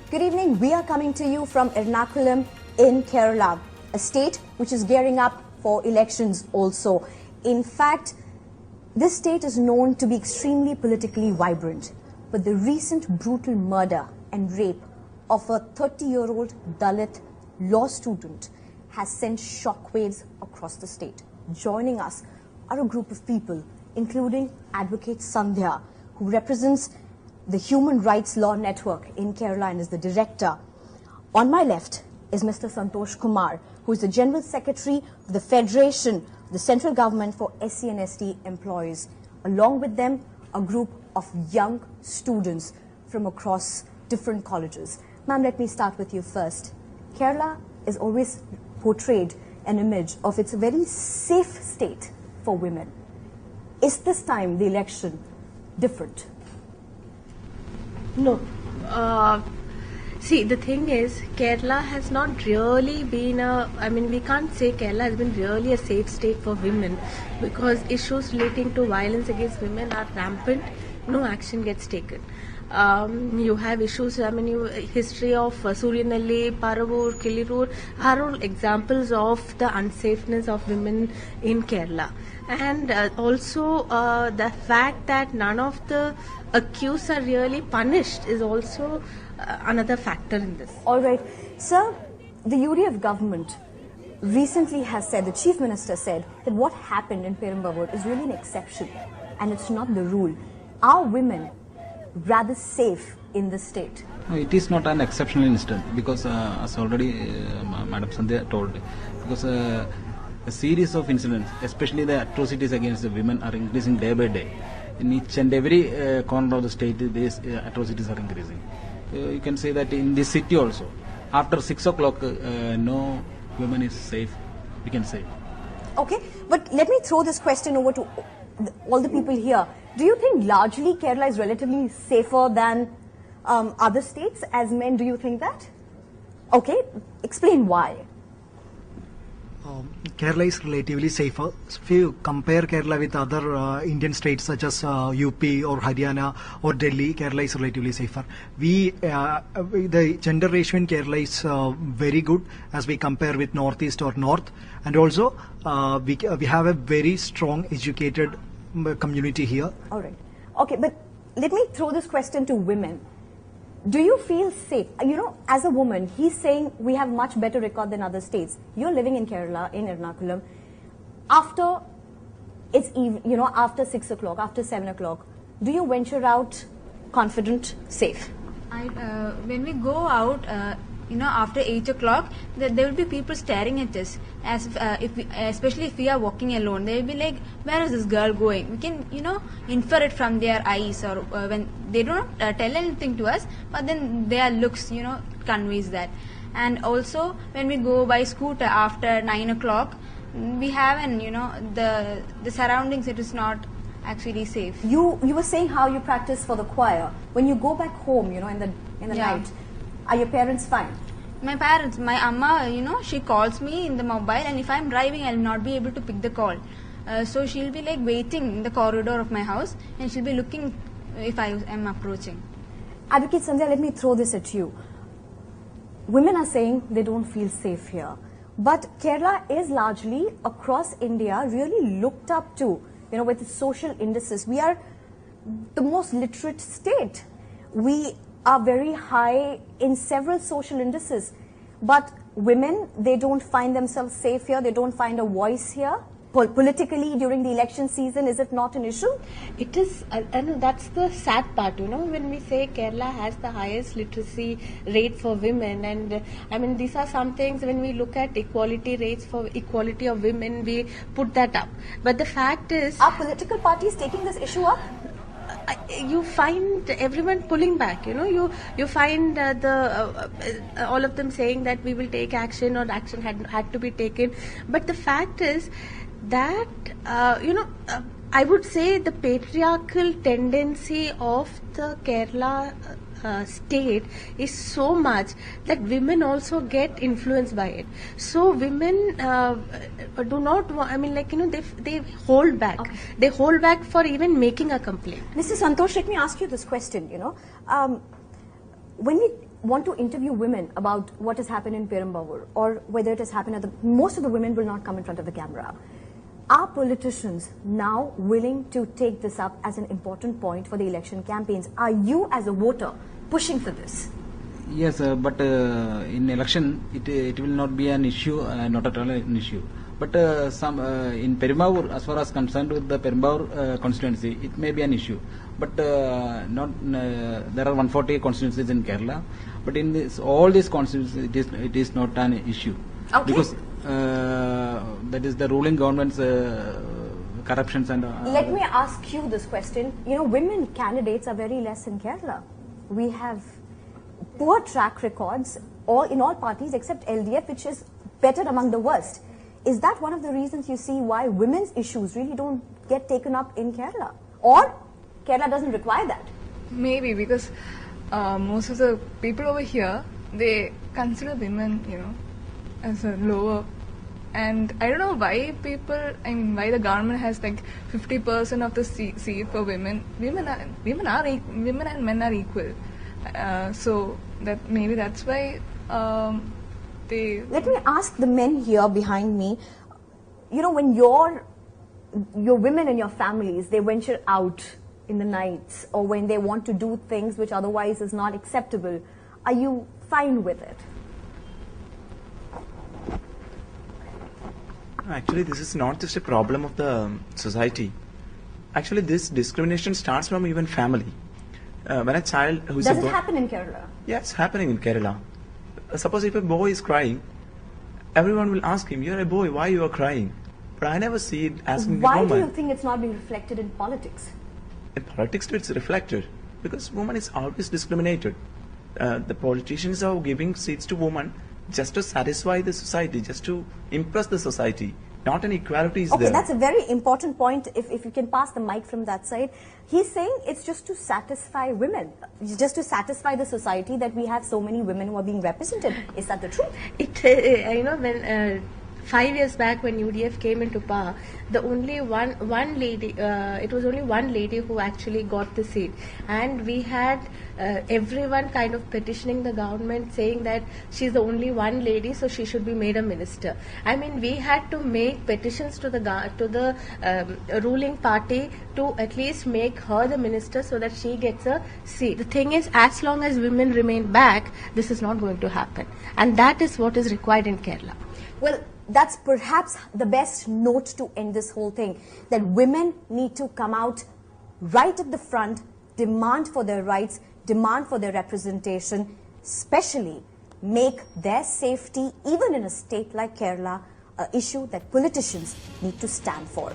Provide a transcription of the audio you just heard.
Good evening. We are coming to you from Ernakulam in Kerala, a state which is gearing up for elections also. In fact, this state is known to be extremely politically vibrant, but the recent brutal murder and rape of a 30-year-old Dalit law student has sent shockwaves across the state. Joining us are a group of people, including Advocate Sandhya, who represents the Human Rights Law Network in Kerala and is the director. On my left is Mr. Santosh Kumar, who is the General Secretary of the Federation, the Central Government for SC and ST employees. Along with them, a group of young students from across different colleges. Ma'am, let me start with you first. Kerala is always portrayed an image of it's a very safe state for women. Is this time the election different? No. See, the thing is, Kerala has not really been we can't say Kerala has been really a safe state for women, because issues relating to violence against women are rampant. No action gets taken. You have issues, history of Suryanelli, Perumbavoor, Kilirur are all examples of the unsafeness of women in Kerala. And also the fact that none of the accused are really punished is also another factor in this. All right. Sir, the UDF government recently has said, the Chief Minister said, that what happened in Perumbavoor is really an exception and it's not the rule. Are women rather safe in the state? No, it is not an exceptional incident, because as already Madam Sandhya told, because a series of incidents, especially the atrocities against the women, are increasing day by day. In each and every corner of the state, these atrocities are increasing. You can say that in this city also, after 6 o'clock, no woman is safe, we can say. Okay, but let me throw this question over to all the people here. Do you think largely Kerala is relatively safer than other states? As men, do you think that? Okay, explain why. Kerala is relatively safer. If you compare Kerala with other Indian states such as UP or Haryana or Delhi, Kerala is relatively safer. The gender ratio in Kerala is very good as we compare with Northeast or North, and also we have a very strong educated community here. All right. Okay, but let me throw this question to women. Do you feel safe? You know, as a woman, he's saying we have much better record than other states. You're living in Kerala, in Ernakulam. After it's after 6 o'clock, after 7 o'clock, do you venture out confident, safe? When we go out, after 8 o'clock, there will be people staring at us. Especially if we are walking alone, they will be like, "Where is this girl going?" We can, infer it from their eyes, or when they do not tell anything to us, but then their looks, conveys that. And also, when we go by scooter after 9 o'clock, we have the surroundings. It is not actually safe. You were saying how you practice for the choir. When you go back home, in the night. Are your parents fine? My parents, my amma, she calls me in the mobile, and if I'm driving, I'll not be able to pick the call. So she'll be like waiting in the corridor of my house, and she'll be looking if I am approaching. Advocate Sandhya, let me throw this at you. Women are saying they don't feel safe here. But Kerala is largely across India really looked up to, with its social indices. We are the most literate state. We are very high in several social indices, but women, they don't find themselves safe here, they don't find a voice here. Politically, during the election season, is it not an issue? It is, and that's the sad part, when we say Kerala has the highest literacy rate for women, and these are some things. When we look at equality rates for equality of women, we put that up. But the fact is, are political parties taking this issue up? You find everyone pulling back, you find all of them saying that we will take action, or action had to be taken. But the fact is that I would say the patriarchal tendency of the Kerala state is so much that women also get influenced by it. So women do not they hold back. Okay. They hold back for even making a complaint. Mr. Santosh, let me ask you this question, when we want to interview women about what has happened in Perumbavoor or whether it has happened at most of the women will not come in front of the camera. Are politicians now willing to take this up as an important point for the election campaigns? Are you as a voter pushing for this? Yes, but in election it will not be an issue, not at all an issue. But some in Perumbavoor, as far as concerned with the Perumbavoor constituency, it may be an issue. But not there are 140 constituencies in Kerala. But in all these constituencies, it is not an issue. Okay. Because that is the ruling government's corruptions and. Let me ask you this question. You know, women candidates are very less in Kerala. We have poor track records in all parties except LDF, which is better among the worst. Is that one of the reasons you see why women's issues really don't get taken up in Kerala? Or Kerala doesn't require that? Maybe because most of the people over here, they consider women, as a lower. And I don't know why why the government has like 50% of the seat for women. Women and men are equal. So maybe that's why Let me ask the men here behind me. You know, when your women and your families, they venture out in the nights or when they want to do things which otherwise is not acceptable, are you fine with it? Actually, this is not just a problem of the society. Actually, this discrimination starts from even family. When a child who is Does it happen in Kerala? Yeah, it's happening in Kerala. Suppose if a boy is crying, everyone will ask him, "You're a boy, why you are crying?" But I never see it asking Why a woman. do you think it's not being reflected in politics? In politics, it's reflected because woman is always discriminated. The politicians are giving seats to women just to satisfy the society, just to impress the society. Not an equality is Okay, there. that's a very important point. If you can pass the mic from that side. He's saying it's just to satisfy women, just to satisfy the society that we have so many women who are being represented. Is that the truth? When 5 years back when UDF came into power, the only one lady, it was only one lady who actually got the seat, and we had everyone kind of petitioning the government saying that she's the only one lady, so she should be made a minister. I mean, we had to make petitions to the ruling party to at least make her the minister so that she gets a seat. The thing is, as long as women remain back, this is not going to happen, and that is what is required in Kerala. Well, that's perhaps the best note to end this whole thing, that women need to come out right at the front, demand for their rights, demand for their representation, especially make their safety, even in a state like Kerala, an issue that politicians need to stand for.